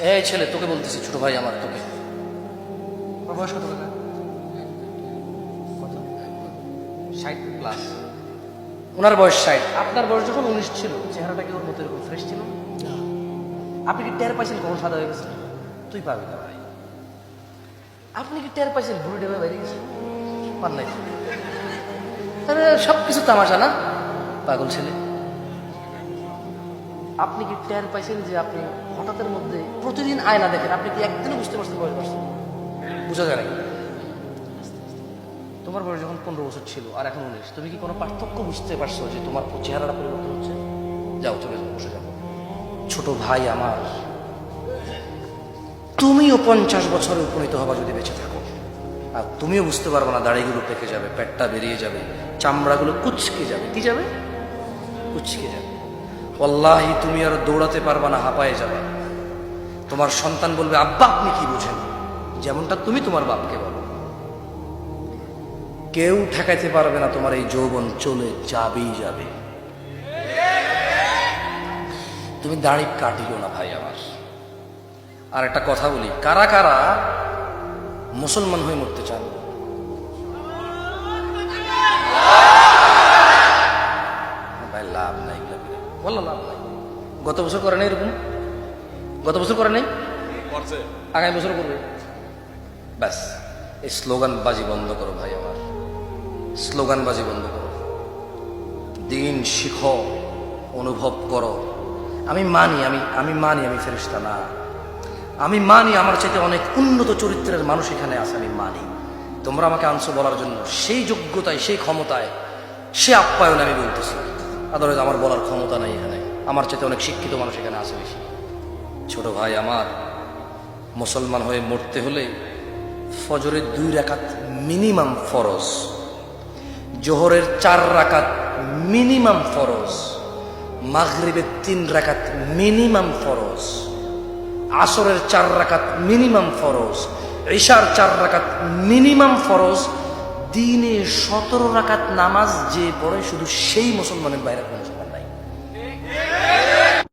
এই ছেলে, তোকে বলতেছি, ছোট ভাই আমার, তোকে বয়স কত? কত? 60+। ওনার বয়স 60, আপনার বয়স যখন 19 ছিল, চেহারাটা কি ওর মতো এরকম ফ্রেশ ছিল? আপনি কি টের পাইছেন কখন সাদা হয়ে গেছে? তুই পাবি না ভাই। আপনি কি টের পাইছেন ভুড়ি ডেবে বাইরে গেছে? পার নাই। তাহলে সবকিছু তামাশা না, পাগল ছেলে। আপনি কি টের পাইছেন যে আপনি হঠাৎের মধ্যে প্রতিদিন আয়না দেখেন? আপনি কি একদিনও বুঝতে পারছেন বয়স বাড়ছে? বুঝা যায় নাকি? তোমার বয়স যখন 15 বছর ছিল আর এখন 19, তুমি কি কোনো পার্থক্য বুঝতে পারছো যে তোমার চেহারাটা পরিবর্তন হচ্ছে? যাও, চলে যাও, বসে যাও। ছোট ভাই আমার, তুমিও 50 বছরে উপনীত হবা যদি বেঁচে থাকো, আর তুমিও বুঝতে পারবো না, দাড়িগুলো পেকে যাবে, পেটটা বেরিয়ে যাবে, চামড়াগুলো কুচকে যাবে। কি যাবে? কুচকে যাবে। ওয়াল্লাহি তুমি আর দৌড়াতে পারবা না, হাঁপায়ে যাবে। তোমার সন্তান বলবে, আব্বা আপনি কি বুঝেন? যেমনটা তুমি তোমার বাপকে বলো। কেউ ঠেকাইতে পারবে না, তোমার এই যৌবন চলে যাবেই যাবে। তুমি দাড়ি কাটিও না ভাই আমার। আর একটা কথা বলি, কারা কারা মুসলমান হয়ে মরতে চান? ভাই লাভ নাই, বললো লাভ নাই। গত বছর করে নাই এরকম? গত বছর করে নাই, আগামী বছর করবে। ব্যাস, এই স্লোগানবাজি বন্ধ করো ভাই আমার, স্লোগানবাজি বন্ধ করো। দিন শিখো, অনুভব করো। আমি মানি, আমি মানি আমি ফেরেশতা না। আমি মানি আমার চাইতে অনেক উন্নত চরিত্রের মানুষ এখানে আছে, আমি মানি। তোমরা আমাকে আনছো বলার জন্য, সেই যোগ্যতায়, সেই ক্ষমতায়, সে আপ্যায়নে আমি বলতেছি। আদারওয়াইজ আমার বলার ক্ষমতা নাই এখানে। আমার চাইতে অনেক শিক্ষিত মানুষ এখানে আছে বেশি। ছোট ভাই আমার, মুসলমান হয়ে মরতে হলে ফজরের 2 রাকাত মিনিমাম ফরজ, জোহরের 4 রাকাত মিনিমাম ফরজ, মাগরিবের 3 রাকাত মিনিমাম ফরজ, আসরের 4 রাকাত মিনিমাম ফরজ, ইশার 4 রাকাত মিনিমাম ফরজ। দিনে 17 রাকাত নামাজ যে পড়ে, শুধু সেই মুসলমানের বাইরে কোনো